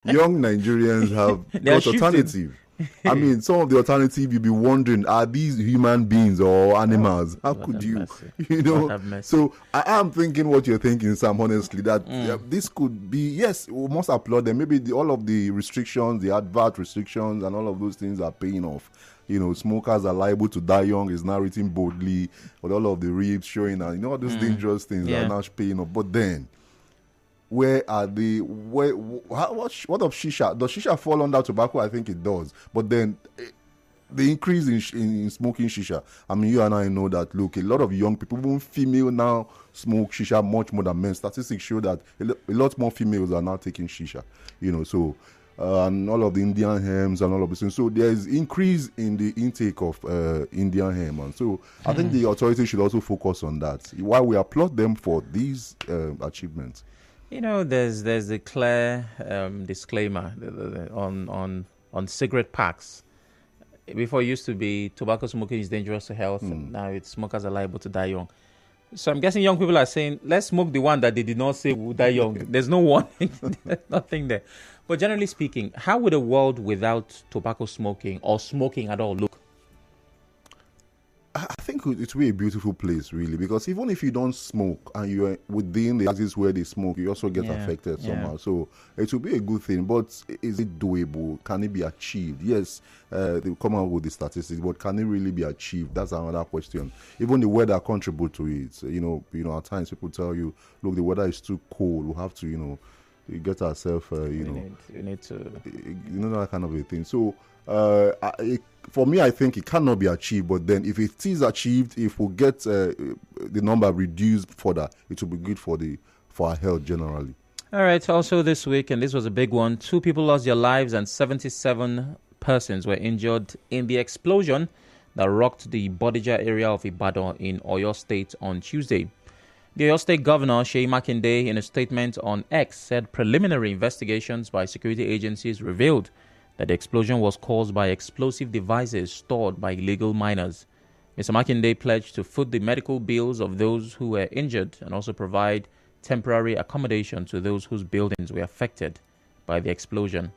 young Nigerians have They are got shifting. alternative. I mean, some of the alternative you'll be wondering, are these human beings or animals? How God could have you, mercy. you God know? have mercy. So I am thinking what you're thinking, Sam, honestly, that this could be, yes, we must applaud them. Maybe all of the restrictions, the advert restrictions and all of those things are paying off. You know, smokers are liable to die young is now written boldly, with all of the reads showing, and all those dangerous things Yeah. are now paying off. But then, where are they? What of shisha? Does shisha fall under tobacco? I think it does. But then the increase in smoking shisha. I mean, you and I know that. Look, a lot of young people, even female now, smoke shisha much more than men. Statistics show that a lot more females are now taking shisha. You know, so and all of the Indian hems and all of this. So there is increase in the intake of Indian hem, and so I think the authorities should also focus on that. While we applaud them for these achievements. You know, there's a clear disclaimer on cigarette packs. Before it used to be tobacco smoking is dangerous to health. And now it's smokers are liable to die young. So I'm guessing young people are saying, let's smoke the one that they did not say will die young. There's no warning. There's nothing there. But generally speaking, how would a world without tobacco smoking or smoking at all look? I think it will be a beautiful place, really, because even if you don't smoke and you're within the axis where they smoke, you also get affected somehow. So it will be a good thing, but is it doable? Can it be achieved? Yes, they come out with the statistics, but can it really be achieved? That's another question. Even the weather contributes to it. You know, at times people tell you, look, the weather is too cold. We have to, you get ourselves, We need to. that kind of a thing. So for me, I think it cannot be achieved. But then, if it is achieved, if we get the number reduced further, it will be good for our health generally. All right. Also this week, and this was a big one, 2 people lost their lives and 77 persons were injured in the explosion that rocked the Bodija area of Ibadan in Oyo State on Tuesday. The Oyo State Governor, Seyi Makinde, in a statement on X, said preliminary investigations by security agencies revealed that the explosion was caused by explosive devices stored by illegal miners. Mr. Makinde pledged to foot the medical bills of those who were injured and also provide temporary accommodation to those whose buildings were affected by the explosion.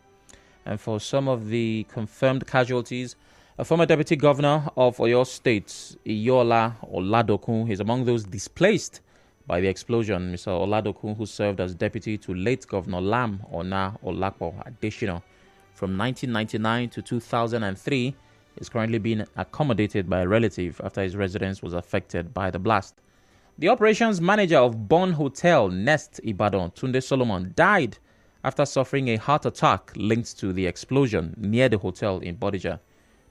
And for some of the confirmed casualties, a former deputy governor of Oyo State, Iyola Oladokun, is among those displaced by the explosion. Mr. Oladokun, who served as deputy to late Governor Lam Ona Olapo Adesina from 1999 to 2003, is currently being accommodated by a relative after his residence was affected by the blast. The operations manager of Bon Hotel Nest Ibadan, Tunde Solomon, died after suffering a heart attack linked to the explosion near the hotel in Bodija.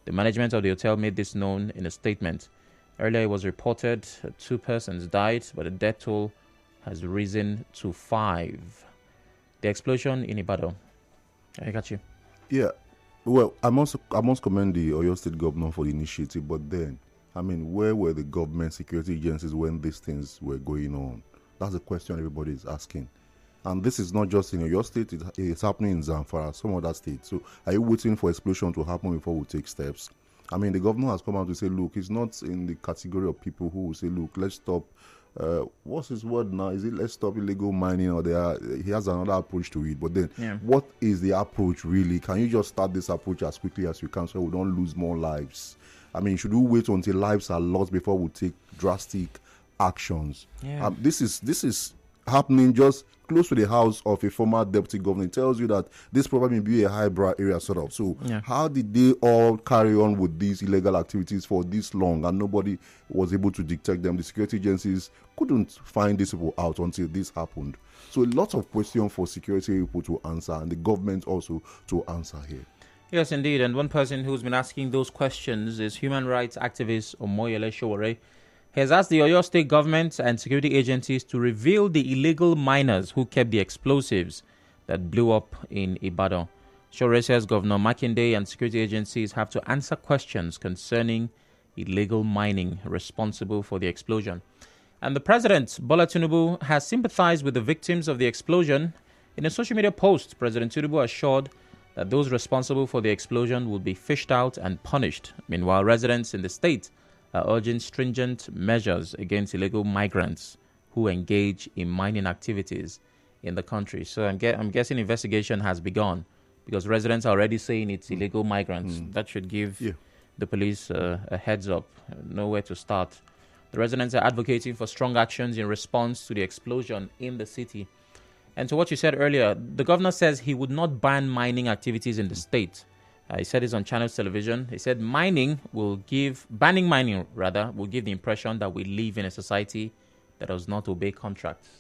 The management of the hotel made this known in a statement. Earlier, it was reported 2 persons died, but the death toll has risen to 5. The explosion in Ibadan. I got you. Yeah, well, I must commend the Oyo State governor for the initiative, but then, I mean, where were the government security agencies when these things were going on? That's the question everybody is asking. And this is not just in Oyo State, it's happening in Zamfara, some other states. So are you waiting for explosion to happen before we take steps? I mean, the governor has come out to say, look, it's not in the category of people who will say, look, let's stop. What's his word now? Is it let's stop illegal mining, or he has another approach to it? But then, what is the approach really? Can you just start this approach as quickly as you can so we don't lose more lives? I mean, should we wait until lives are lost before we take drastic actions? This is happening just close to the house of a former deputy governor. It tells you that this probably may be a highbrow area sort of. So how did they all carry on with these illegal activities for this long and nobody was able to detect them? The security agencies couldn't find these people out until this happened. So a lot of questions for security people to answer and the government also to answer here. Yes, indeed. And one person who's been asking those questions is human rights activist Omoyele Sowore. He has asked the Oyo State government and security agencies to reveal the illegal miners who kept the explosives that blew up in Ibadan. Sowore says Governor Makinde and security agencies have to answer questions concerning illegal mining responsible for the explosion. And the president, Bola Tinubu, has sympathized with the victims of the explosion. In a social media post, President Tinubu assured that those responsible for the explosion will be fished out and punished. Meanwhile, residents in the state are urging stringent measures against illegal migrants who engage in mining activities in the country. So I'm guessing investigation has begun because residents are already saying it's illegal migrants. That should give the police a heads up, know where to start. The residents are advocating for strong actions in response to the explosion in the city. And to what you said earlier, the governor says he would not ban mining activities in the state. He said this on Channels Television. He said banning mining will give the impression that we live in a society that does not obey contracts.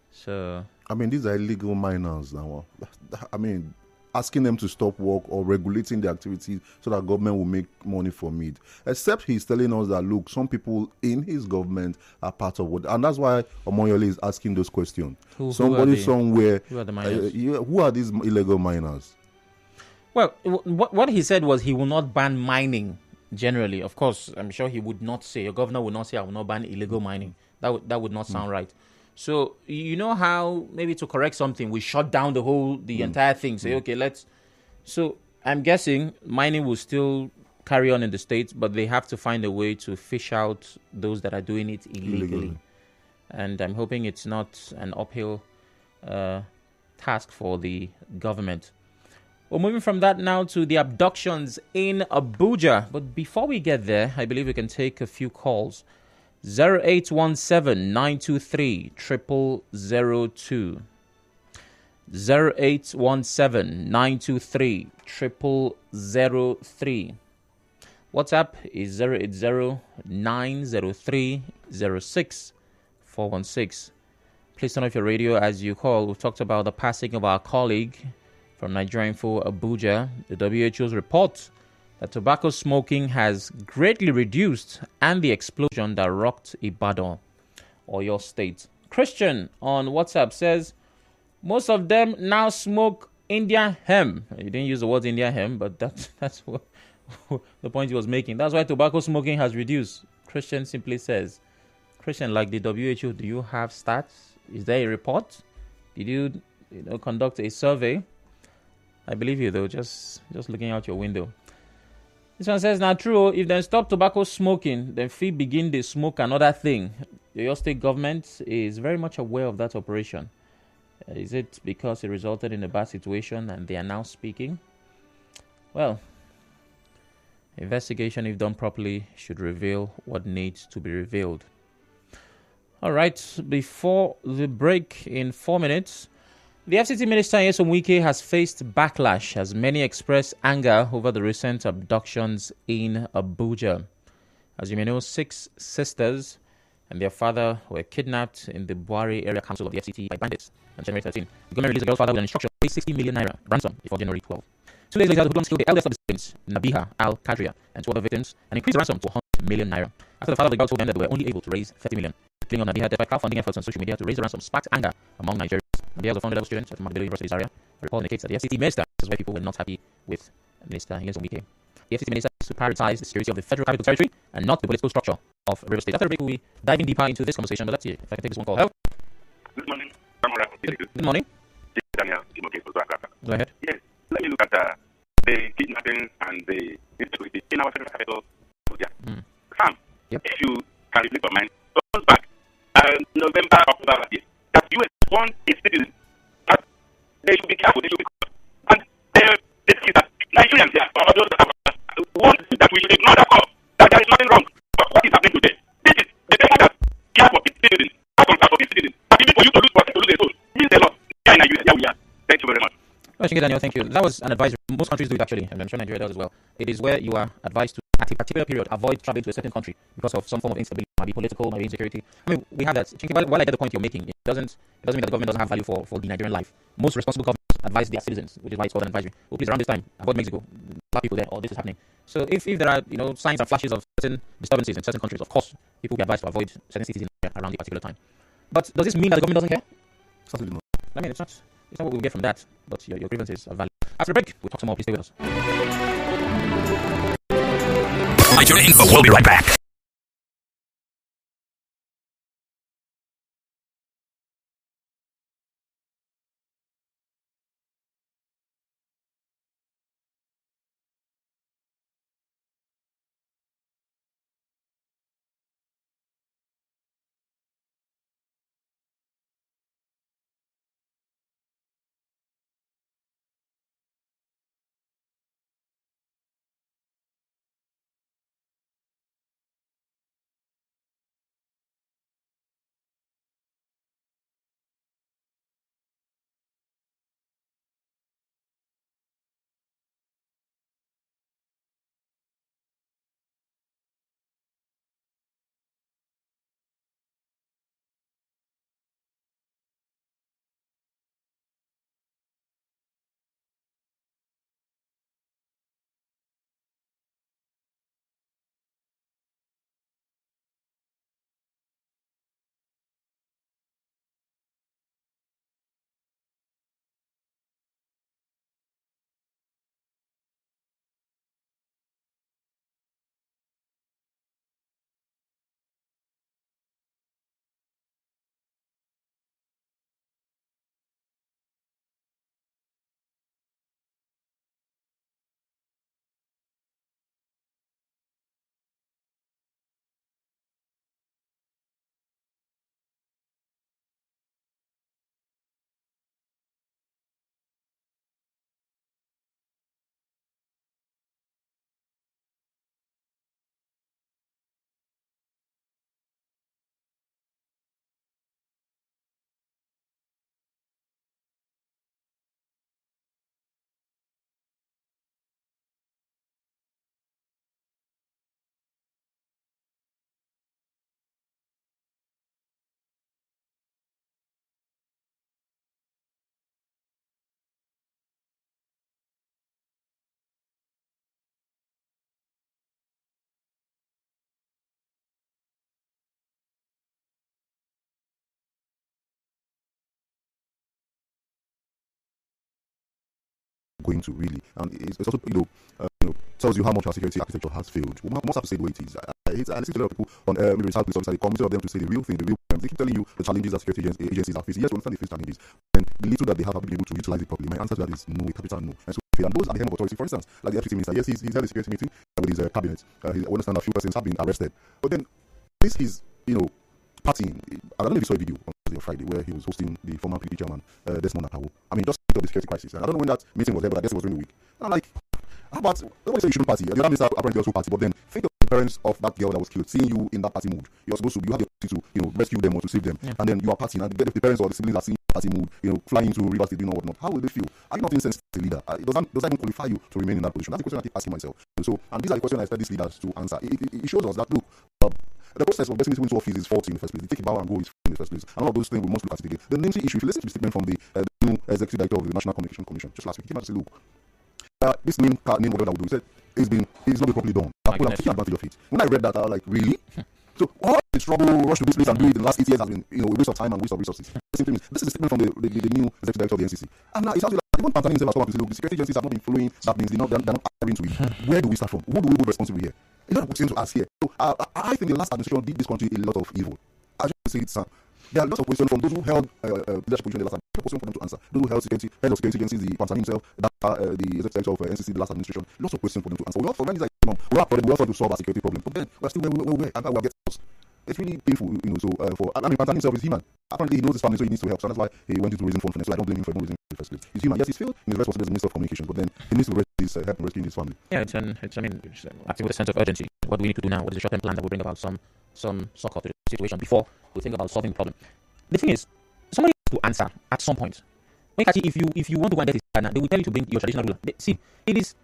So, I mean, these are illegal miners now. I mean, asking them to stop work or regulating the activities so that government will make money from it. Except he's telling us that, look, some people in his government are part of what, and that's why Omoyole is asking those questions. Somebody somewhere, who are the miners? Who are these illegal miners? Well, what he said was he will not ban mining generally. Of course, I'm sure he would not say, your governor would not say, I will not ban illegal mining. That would not sound right. So, you know how maybe to correct something, we shut down the entire thing. Say, okay, let's... So, I'm guessing mining will still carry on in the States, but they have to find a way to fish out those that are doing it illegally. And I'm hoping it's not an uphill task for the government. We're moving from that now to the abductions in Abuja. But before we get there, I believe we can take a few calls. 0817-923-0002. 0817-923-0003. WhatsApp is 080-903-06-416. Please turn off your radio as you call. We've talked about the passing of our colleague from NigeriaInfo Abuja. The WHO's report that tobacco smoking has greatly reduced and the explosion that rocked Ibadan, Oyo State. Christian on WhatsApp says, most of them now smoke Indian hemp. You didn't use the word Indian hemp, but that's what the point he was making. That's why tobacco smoking has reduced. Christian simply says, Christian, like the WHO, do you have stats? Is there a report? Did you conduct a survey? I believe you, though, just looking out your window. This one says, now true, if they stop tobacco smoking, then fee begin to smoke another thing. Your state government is very much aware of that operation. Is it because it resulted in a bad situation and they are now speaking? Well, investigation, if done properly, should reveal what needs to be revealed. All right, before the break in 4 minutes, the FCT Minister Nwosu Wike has faced backlash as many express anger over the recent abductions in Abuja. As you may know, 6 sisters and their father were kidnapped in the Buhari area council of the FCT by bandits on January 13. The government released the girl's father with an instruction to pay 60 million naira ransom before January 12. 2 days later, the hoodlums killed the eldest of the siblings, Nabiha Al-Kadria, and 2 other victims, and increased the ransom to 100 million naira. After the father of the girl told them that they were only able to raise 30 million. The killing of Nabiha, despite crowdfunding efforts on social media to raise the ransom, sparked anger among Nigerians. Nabiha was a former level student at Magdalene University Zaria. The report indicates that the FCT minister is where people were not happy with Minister Nwosu Wike. The FCT minister is to prioritize the security of the Federal Capital Territory and not the political structure of River State. After a break, we'll be diving deeper into this conversation, but let's see if I can take this one call. Hello? Good morning. Good morning. Daniel, go ahead. Yes, let me look at the kidnapping and the insecurity in our federal capital. Sam, yep. If you can reflect your mind, goes back November, October last year, that US warned its citizens that they should be careful, they should be cautious. And the thing is that Nigerians here, or those that have warned that we should ignore that call, that there is nothing wrong. But what is happening today? This is the people that care for its citizens, have concern for its citizens, and even for you to lose a soul, means a lot. Here in Nigeria, here we are. Thank you very much. Well, Daniel, thank you. That was an advisory. Most countries do it actually, and I'm sure Nigeria does as well. It is where you are advised to, at a particular period, avoid traveling to a certain country because of some form of instability, might be political, might be insecurity. I mean, we have that. While I get the point you're making, it doesn't mean that the government doesn't have value for the Nigerian life. Most responsible governments advise their citizens, which is why it's called an advisory. Oh, please, around this time, avoid Mexico. Black people there, or this is happening. So if there are signs and flashes of certain disturbances in certain countries, of course, people will be advised to avoid certain cities in around the particular time. But does this mean that the government doesn't care? Certainly not. I mean, it's not what we'll get from that, but your grievances are valid. After the break, we'll talk some more. Please stay with us. NigeriaInfo. We'll be right back. going to really, and it's also tells you how much our security architecture has failed. We must have to say the way it is. I listen to a lot of people on maybe police officers, they come of them to say the real thing, the real problem. They keep telling you the challenges that security agencies are facing. Yes, we understand they face challenges, and the little that they have been able to utilize it properly. My answer to that is no, a capital no. And so, and those at the helm of authority, for instance, like the FCC minister, yes, he's held a security meeting with his cabinet. We understand a few persons have been arrested, but then this is, partying. I don't know if you saw a video on Thursday or Friday where he was hosting the former PDP chairman, Desmond Akawo. I mean, just picked up the security crisis. And I don't know when that meeting was there, but I guess it was during the week. And I'm like, how about, nobody say you shouldn't party. The other minister apparently also party, but then think of the parents of that girl that was killed, seeing you in that party mood. You're supposed to, you have the opportunity to, rescue them or to save them. Yeah. And then you are partying, and the parents or the siblings are seeing you party mood, flying to Rivers State, doing or whatnot. How will they feel? Are you not insensitive as a leader? Does that even qualify you to remain in that position? That's the question I keep asking myself. So, and these are the questions I expect these leaders to answer. It shows us that, look, the process of getting this into office is faulty in the first place. They take it power and go is in the first place. And all of those things we must look at it again. The namesake issue, if you listen to the statement from the new executive director of the National Communication Commission just last week, he came out to say, look, this name whatever that we do, he said, it's not properly done. I'm taking advantage of it. When I read that, I was like, really? So all the struggle, rush to this place and do it in the last 8 years has been, a waste of time and waste of resources. This is a statement from the new executive director of the NCC. And now it sounds like even Pantani himself has come up to say, look, the security agencies have not been following that means they're not adhering to it. Where do we start from? Who do we hold responsible here? It's not a question to ask here. So I think the last administration did this country a lot of evil. I just say it, there are lots of questions from those who held leadership position in the last administration. Question for them to answer. Those who held head of security agencies, the Pantani himself, the executive director of NCC, the last administration. Lots of questions for them to answer. We all thought to solve our security problem, but then we're still where we are, and we're getting lost. It's really painful, Pantani himself is human. Apparently, he knows his family, so he needs to help. So that's why he went into raising funds for them. So I don't blame him for not raising in the first place. He's human. Yes, he's failed in his responsibility as Minister of Communications, but then he needs to help rescuing his family. Yeah, it's acting with a sense of urgency. What do we need to do now? What is the short-term plan that will bring about some succor to the situation before we think about solving the problem? The thing is, somebody has to answer at some point. Onyekachi, if you want to go and get his partner, they will tell you to bring your traditional ruler. See, it is.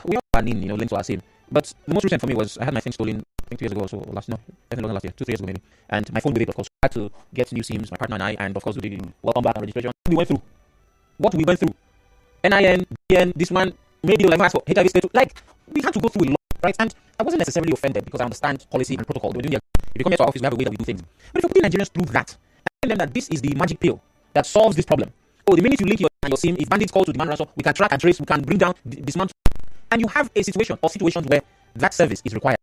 We all are linked to our same. But the most recent for me was I had my thing stolen, I think 2 years ago or so, definitely longer last year, 2-3 years ago maybe. And my phone with it, of course, I had to get new SIMs, my partner and I, and of course we did welcome back and registration. What we went through. NIN, BN, this one, maybe like ask for HIV status. Like, we had to go through a lot, right? And I wasn't necessarily offended because I understand policy and protocol. If you come here to our office, we have a way that we do things. But if you're putting Nigerians through that, and telling them that this is the magic pill that solves this problem. Oh, the minute you link your SIM, if bandits call to demand ransom, we can track and trace, we can bring down, dismantle. And you have a situation or situations where that service is required.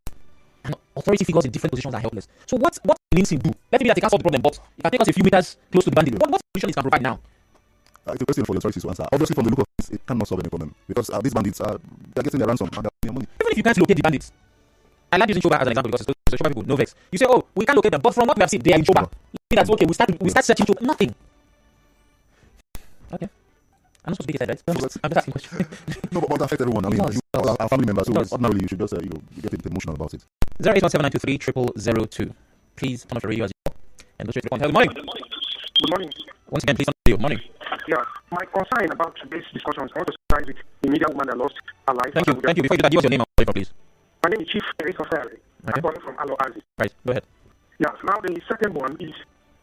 And authority figures in different positions are helpless. So what needs him do? Let it be that he can't solve the problem, but it can take us a few meters close to the bandit. What solution he can provide now? It's a question for the authorities to answer. Obviously, from the look of this, it cannot solve any problem. Because these bandits they're getting their ransom and they're getting their money. Even if you can't locate the bandits. I like using Choba as an example because it's Choba people, no vex. You say, oh, we can't locate them, but from what we have seen, they are in Choba. That's okay, we start searching Choba. Nothing. Okay. I'm not supposed to be right? I'm just asking questions. No, but that affects everyone. I mean, our family members. So ordinarily, you should just get a bit emotional about it. 08179230002. Please turn off your radio as you go. And go straight to the point. Good morning. Good morning. Once again, please turn off your radio. Morning. Yeah, my concern about today's discussion is I want to start with the media woman that lost her life. Thank you. Before you do that, give us your name and phone, please. My name is Chief Erika Ferry. I'm calling from Alo Azi. Right, go ahead. Yeah, now the second one is,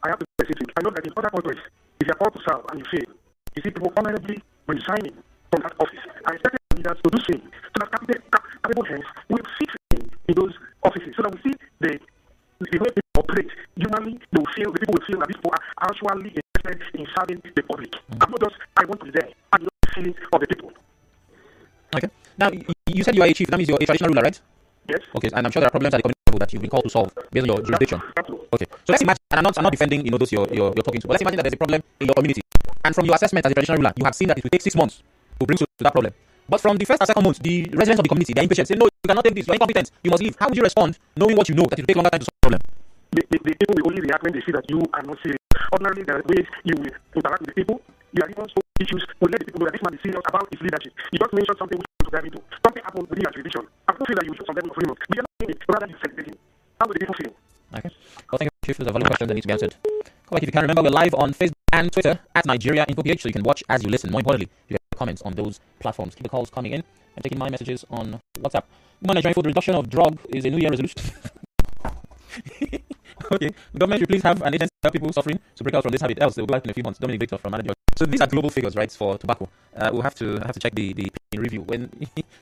I have to be specific. I know that in other countries, if you are called to serve and you fail, you see people honorably resigning from that office. I expect leaders to do the same, so that capable hands will fit in those offices, so that we see the way people operate. Humanly, the people will feel that these people are actually interested in serving the public. I'm not just, I want to be there, and you know the feelings of the people. Okay. Now, you said you are a chief, that means you're a traditional ruler, right? Yes. Okay, and I'm sure there are problems at the community level that you've been called to solve based on your jurisdiction. Okay. So let's imagine, and I'm not defending, those you're talking to, but let's imagine that there's a problem in your community. And from your assessment as a traditional ruler, you have seen that it will take 6 months to bring to that problem. But from the first and second month, the residents of the community, they're impatient, say, no, you cannot take this, you're incompetent, you must leave. How would you respond, knowing what you know, that it will take longer time to solve the problem? The people will only react when they see that you are not serious. Ordinarily, there are ways you will interact with the people. You are even so issues will let the people know that this man is serious about his leadership. You just mentioned something which you want to dive into. Something happened within your jurisdiction. I don't feel that you show some level of freedom. But you're not doing it, rather you celebrating. How do the people feel? Okay. Well, thank you, Chief. There's a valid question that needs to be answered. Come back if you can. Remember, we're live on Facebook and Twitter at Nigeria Info PH, so you can watch as you listen. More importantly, you get comments on those platforms. Keep the calls coming in and taking my messages on WhatsApp. Nigeria Info, the reduction of drug is a New Year resolution. Okay. The government should please have an agency to help people suffering to break out from this habit, else they will go back in a few months. Dominic Victor from Manager. So these are global figures, right, for tobacco. We'll have to check the review when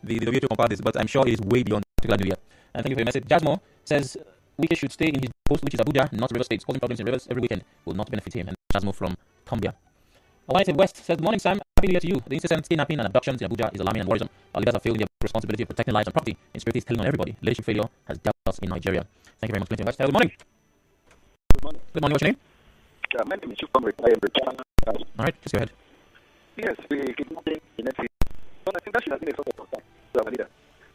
the WHO compiled this, but I'm sure it is way beyond particular New Year. And thank you for your message. Jasmo says Wike should stay in his post, which is Abuja, not River State. Causing problems in rivers every weekend will not benefit him. And Jasmo from Cumbia. United West says, "Good morning, Sam. Happy New Year to you. The incessant kidnapping and abductions in Abuja is alarming and worrisome. Our leaders have failed in their responsibility of protecting lives and property. Insecurity is telling on everybody. Leadership failure has dealt us in Nigeria." Thank you very much, Clinton West. Good morning. Good morning. Good morning. What's your name? My name is Shufam Reply. All right, just go ahead. Yes, the kidnapping in NC. But I think that should have been a source of concern to our leader.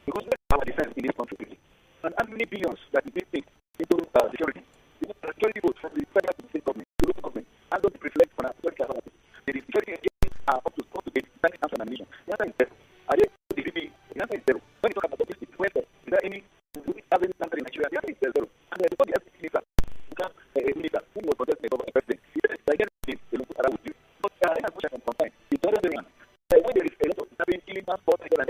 Because we have our defense in this country. And how many billions that we pay into security? Security votes from the federal to the state government, to local government, and don't reflect on our security apparatus. The security agencies are up to date, standing arms and ammunition. The answer is zero. Are they the VP? The answer is zero. When you talk about this, is there any, do we have any country in Nigeria? The answer is zero. And before the FCC minister, we have a minister who was contesting the government president. He said, I get it, they will put around with you. But in as much as I'm concerned, it's the other way around. When there is a lot of kidnapping, killing, transport, and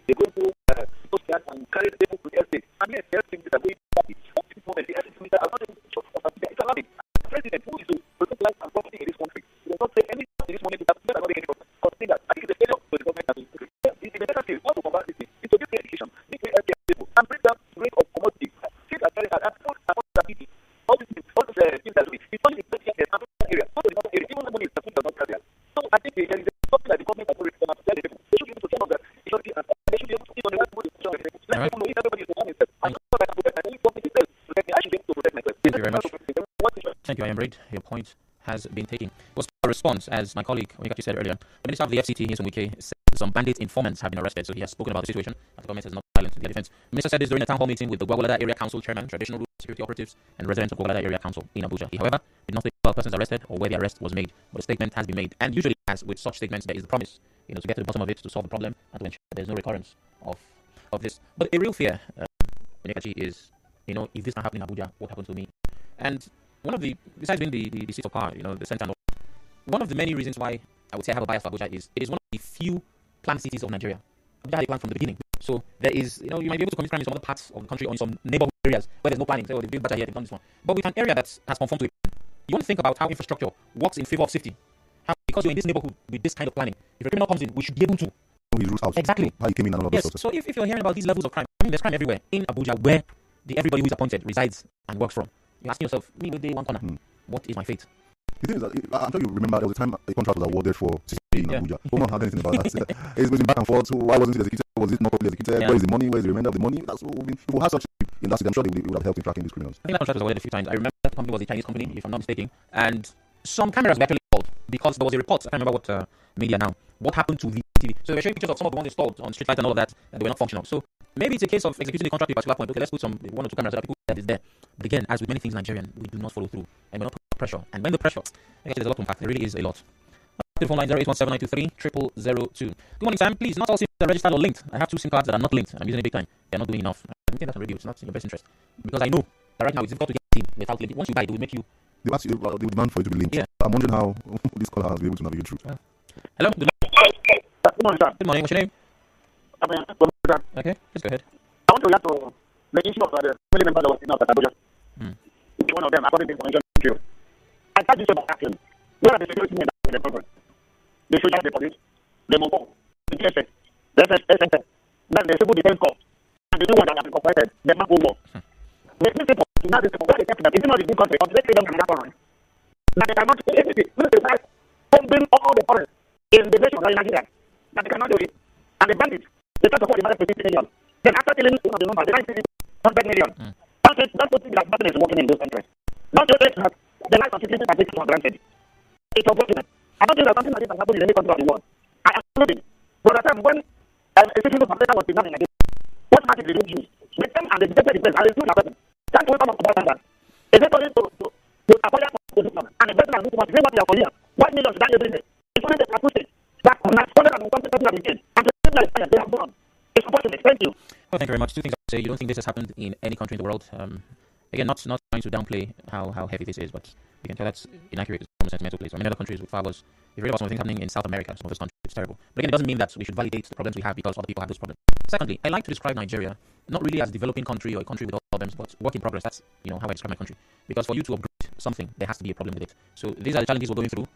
they go to those cars and carry the people to the estate. And yes, the estate are going to at this moment, the estate minister are not able to show us. It's alarming. The president, who is to protect life and property in this country, does not say anything in this moment that we are not making any problem. Consider that. I think it's a failure to the government and the in the better case, want to combat this thing, is to give education, give healthcare people, and bring down the rate of commodity. Things are carried out and food and stability. All these things that do it. It's only in the area, not in the other area. Even the money is the food does not carry out. So I think there is something that the government has already done to tell the people. They should be able to tell us that it's not and they should be able to give on the right position of the people. Let people know if everybody is the one himself. I'm not going to protect myself. If government is there to protect me, I should be able to protect myself. Thank you very much. Thank you, I am Reid. Your point has been taken. Was a response, as my colleague Onyekachi said earlier. The Minister of the FCT, Nwosu, said some bandit informants have been arrested, so he has spoken about the situation, and the government is not silent in their defense. The Minister said this during a town hall meeting with the Gwagwalada Area Council Chairman, traditional rural security operatives, and residents of Gwagwalada Area Council in Abuja. He, however, did not say about persons arrested or where the arrest was made, but a statement has been made. And usually, as with such statements, there is the promise, to get to the bottom of it, to solve the problem, and to ensure there is no recurrence of this. But a real fear, Onyekachi, is, if this can happen in Abuja, what happens to me? And one of the, besides being the seat of power, the center, one of the many reasons why I would say I have a bias for Abuja is it is one of the few planned cities of Nigeria. Abuja had a plan from the beginning. So there is, you might be able to commit crime in some other parts of the country or in some neighborhood areas where there's no planning. Say, they've built Baja here, they've done this one. But with an area that has conformed to it, you want to think about how infrastructure works in favor of safety. How, because you're in this neighborhood with this kind of planning, if a criminal comes in, we should be able to. His roots out. Exactly. How he came in and all yes. Yes. So if you're hearing about these levels of crime, there's crime everywhere in Abuja where everybody who is appointed resides and works from. You're asking yourself, me with day one corner, what is my fate? The thing is that I'm sure you remember there was a time a contract was awarded for security in Abuja. No one had anything about that. It's been back and forth. So why wasn't it executed? Was it not properly executed? Where is the money? Where is the remainder of the money? That's what if we had such in that city, I'm sure they would have helped in tracking these criminals. I think that contract was awarded a few times. I remember that company was a Chinese company, if I'm not mistaken, and some cameras were actually installed because there was a report. I can't remember what media now. What happened to the TV? So they were showing pictures of some of the ones installed on street lights and all of that, and they were not functional. So maybe it's a case of executing the contract at a particular point. Okay, let's put some one or two cameras that people that is there. But again, as with many things Nigerian, we do not follow through, and we're not putting pressure. And when the pressure, actually, there's a lot to unpack. There really is a lot. Phone line 0817-923-0002. Good morning, Sam. Please, not all SIM cards are registered or linked. I have 2 SIM cards that are not linked. I'm using it big time. They're not doing enough. I think that's on radio. It's not in your best interest because I know that right now it's difficult to get a SIM without link. Once you buy it, it will make you. They will demand for it to be linked. Yeah. I'm wondering how this caller has been able to navigate through. Hello. Good morning, sir. Good morning. What's your name? Okay, let's go ahead. I want to react to the issue of the family member that was in Abuja. It's one of them, according to information. I start this about action. Where are the security men in the program? The soldiers, the police, the mobile, the DSS, the SSS, then the civil defense corps, and the new one that have been incorporated, the Marco War. The new people, now the people, where they kept them, it's not a good country, but let's say them can have one. That they cannot do anything. Look at the fact, pumping all the forests in the nation of Nigeria. That they cannot do it. And the bandits, they start to call the money for 50 million. Then after killing one of the numbers, they might say 100 million. That's what think that nothing is working in those countries. Not just that the life of citizens are taken for granted. It's unfortunate. I don't think that something like this has happened in any country of the world. I am including. But at the time when a citizen of Africa was kidnapped in Nigeria, what market did they use? With them and the detected defense and they still have them. That's what I'm about that. Is it only to acquire position and the person has moved to say what they are for here? 1 million to that every day. It's only the acoustic that has funded and something that we did. And the same like they have gone. It's unfortunate. Thank you. Well, thank you very much. 2 things I would say. You don't think this has happened in any country in the world? Again, not trying to downplay how heavy this is, but you can tell that's inaccurate from a sentimental place. Many other countries with far worse. If you read about some of the things happening in South America, some of those countries, it's terrible. But again, it doesn't mean that we should validate the problems we have because other people have those problems. Secondly, I like to describe Nigeria not really as a developing country or a country with all problems, but work in progress. That's how I describe my country. Because for you to upgrade something, there has to be a problem with it. So these are the challenges we're going through.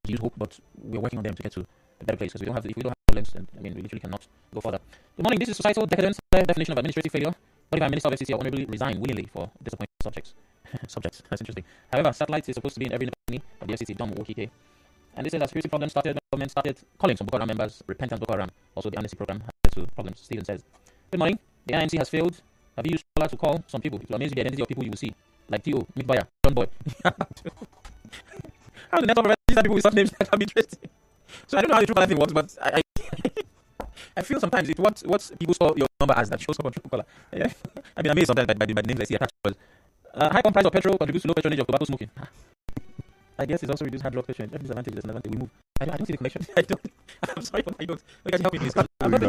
We use hope, but we're working on them to get to a better place. Because if we don't have problems, then we literally cannot go further. Good morning. This is societal decadence, definition of administrative failure. What if a minister of FCC honorably resign willingly for disappointed subjects? That's interesting. However, satellite is supposed to be in every company, but the FCC dumb Okike And this is a security problem started when the government started calling some Boko Haram members repentant Boko Haram. Also, the amnesty program had to problems. Stephen says, good morning. The INC has failed. Have you used Scholar to call some people? It will amaze you the identity of people you will see. Like T.O., Mick Bayer, John Boy. How the network of these people with such names that can be traced? So I don't know how the true caller thing works, but I feel sometimes it's what people store your number as that shows up on true caller. Yeah. I've been amazed sometimes by the names I see attached. High pump price of petrol contributes to low patronage of tobacco smoking. I guess it's also reduced hard blood pressure. Every disadvantage is an advantage. We move. I don't see the connection. I'm sorry, but I don't. Look at you helping me. I'm not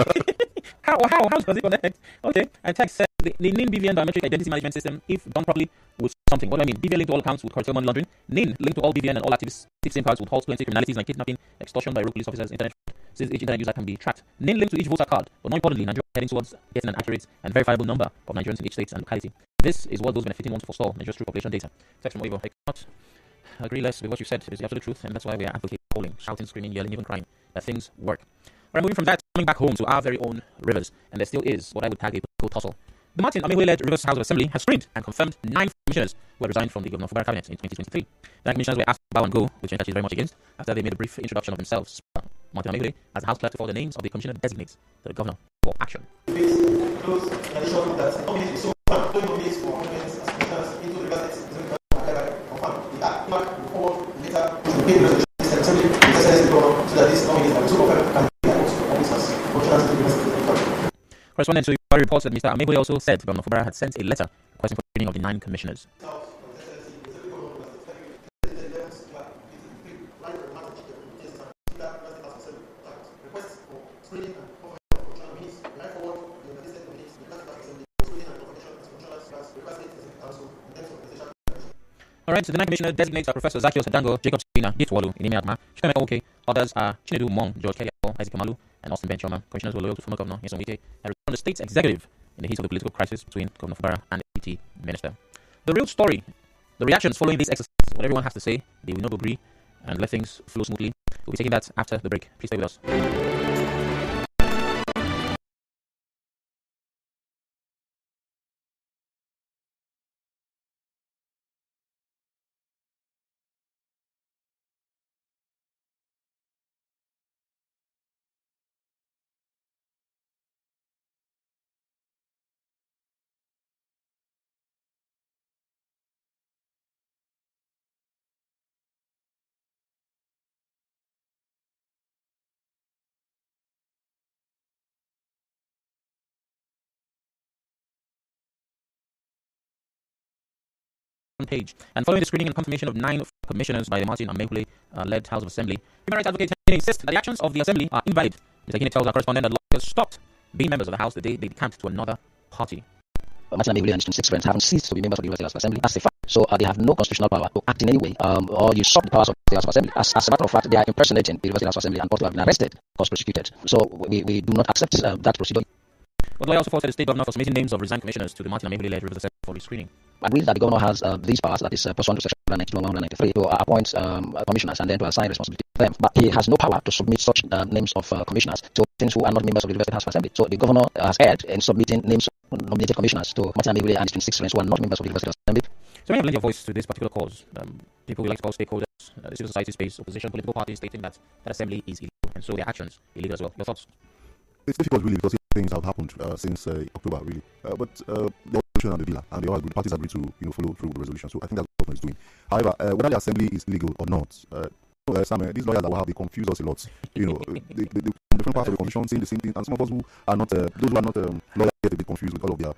how does it connect? Okay. And text says the NIN BVN biometric identity management system, if done properly, would something. What do I mean? BVN linked to all accounts would curtail money laundering. NIN linked to all BVN and all active SIM cards would halt plenty criminalities like kidnapping, extortion by rogue police officers, internet fraud, since each internet user can be tracked. NIN linked to each voter card, but more importantly, Nigeria is heading towards getting an accurate and verifiable number of Nigerians in each state and locality. This is what those benefiting want to forestall Nigeria's true population data. Text from Oivo. I cannot agree less with what you said. It is the absolute truth, and that's why we are advocating, calling, shouting, screaming, yelling, even crying that things work. Alright, moving from that, coming back home to our very own rivers, and there still is what I would tag a political tussle. The Martin Amehule-led Rivers House of Assembly has screened and confirmed 9 commissioners who had resigned from the Governor of Fubara cabinet in 2023. The 9 commissioners were asked to bow and go, which Onyekachi is very much against, after they made a brief introduction of themselves. Martin Amehule, as the House clerk, to forward the names of the commissioner designates to the Governor for action. Correspondent to Ibadan reports that Mr. Amehule also said Governor Fubara had sent a letter requesting for the screening of the 9 commissioners. Alright, so the 9 commissioner designates Professor Zakios Adango, Jacob Sina, Gitwalu, Inime Adma, Chikemeka Oke. Others are Chinedu Mong, George Keyao, Isaac Kamalu, and Austin Benchoma. Commissioners were loyal to former Governor Nyesom Wike and returned the state's executive in the heat of the political crisis between Governor Fubara and the PT minister. The real story, the reactions following this exercise, what everyone has to say, they will not agree and let things flow smoothly. We'll be taking that after the break. Please stay with us. Page. And following the screening and confirmation of 9 commissioners by the Martin Amehule-led House of Assembly, human rights advocate insists that the actions of the Assembly are invalid. Mr. Kine tells our correspondent that lawyers stopped being members of the House the day they decamped to another party. Martin Amehule and his 26 friends haven't ceased to be members of the House of Assembly as a fact. So they have no constitutional power to act in any way or usurp the powers of the House of Assembly. As a matter of fact, they are impersonating the House of Assembly and ought to have been arrested or prosecuted. So we do not accept that procedure. But the lawyer also faulted the state governor for submitting names of resigned commissioners to the Martin Amehule-led Rivers Assembly for rescreening. I believe that the governor has these powers, that is pursuant to section 193 to appoint commissioners and then to assign responsibility to them. But he has no power to submit such names of commissioners to things who are not members of the University House of Assembly. So the governor has erred in submitting names of nominated commissioners to Martin Amehule and his 26 friends who are not members of the University House of Assembly. So when you lend your voice to this particular cause, people we like to call stakeholders, the civil society space, opposition, political parties stating that assembly is illegal, and so their actions illegal as well. Your thoughts? It's difficult really because things have happened since October really, but the opposition and the dealer and the other parties agreed to follow through the resolution. So I think that's what the government is doing. However, whether the assembly is legal or not, Sam, these lawyers that we have, they confuse us a lot. The different parts of the constitution saying the same thing, and some of us who are not those who are not lawyers get a bit confused with all of their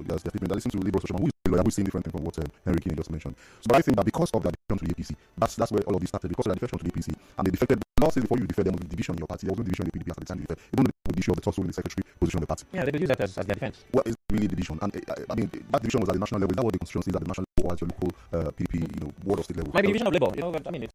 their statement. I listen to Liberal Social who is a lawyer who is saying different things from what Henry Kine just mentioned. So but I think that because of the defection to the APC, that's where all of this started. Because of the defection to the APC, and they defected. Not say before you defend them with the division in your party. There was no division in the PDP at the time they defected. Even with the issue of the tussle in the secretary position of the party. Yeah, they would use that as their defense. What is really the division? And I mean, that division was at the national level. Is that what the constitution says at the national level or at your local PDP, ward or state level? Maybe division of labor. I mean,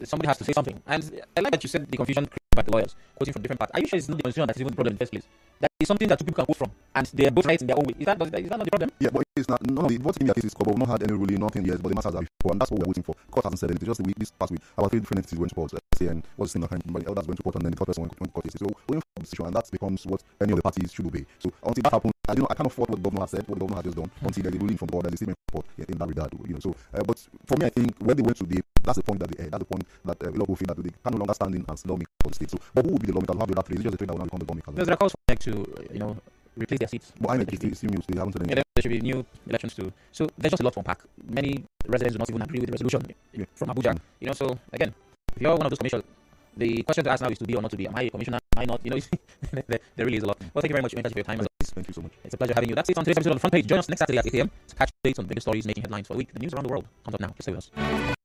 somebody has to say something. And I like that you said the confusion created by the lawyers quoting from different parts. Are you sure it's not the constitution that is even the problem in the first place? That is something that two people can quote from, and they are both right in their own way. Is that not the problem? Yeah, but it's not. No, what's in their case is we've not had any ruling, nothing yet, but the masses are before, and that's what we're waiting for. Court hasn't said anything. Just this past week, about 3 different entities went to court. And what's the thing? The elders went to court, and then the court person went to court. So we're decision, and that becomes what any of the parties should obey. So until that happens, I can't afford what the governor has said, what the governor has just done, until there's a ruling from the board, there's a statement report in that regard. So, but for me, I think when they went to that's the point that that's the point that a lot of people feel that they can no longer stand in as lawmakers for the state. So, but who will be the lawmakers? Who have the other three? Is it just the three that will now become the lawmakers? There are calls for INEC to, replace their seats. But INEC is still news. They haven't said anything. Yeah, there should be new elections too. So there's just a lot to unpack. Many residents do not even agree with the resolution from Abuja. So again, if you're one of those commissioners, the question to ask now is to be or not to be. Am I a commissioner? Am I not? There really is a lot. Well, thank you very much, Onyekachi, for your time. Thank you so much. It's a pleasure having you. That's it on today's episode on the front page. Join us next Saturday at 8 a.m. to catch updates on the biggest stories making headlines for the week. The news around the world comes up now. Just stay with us.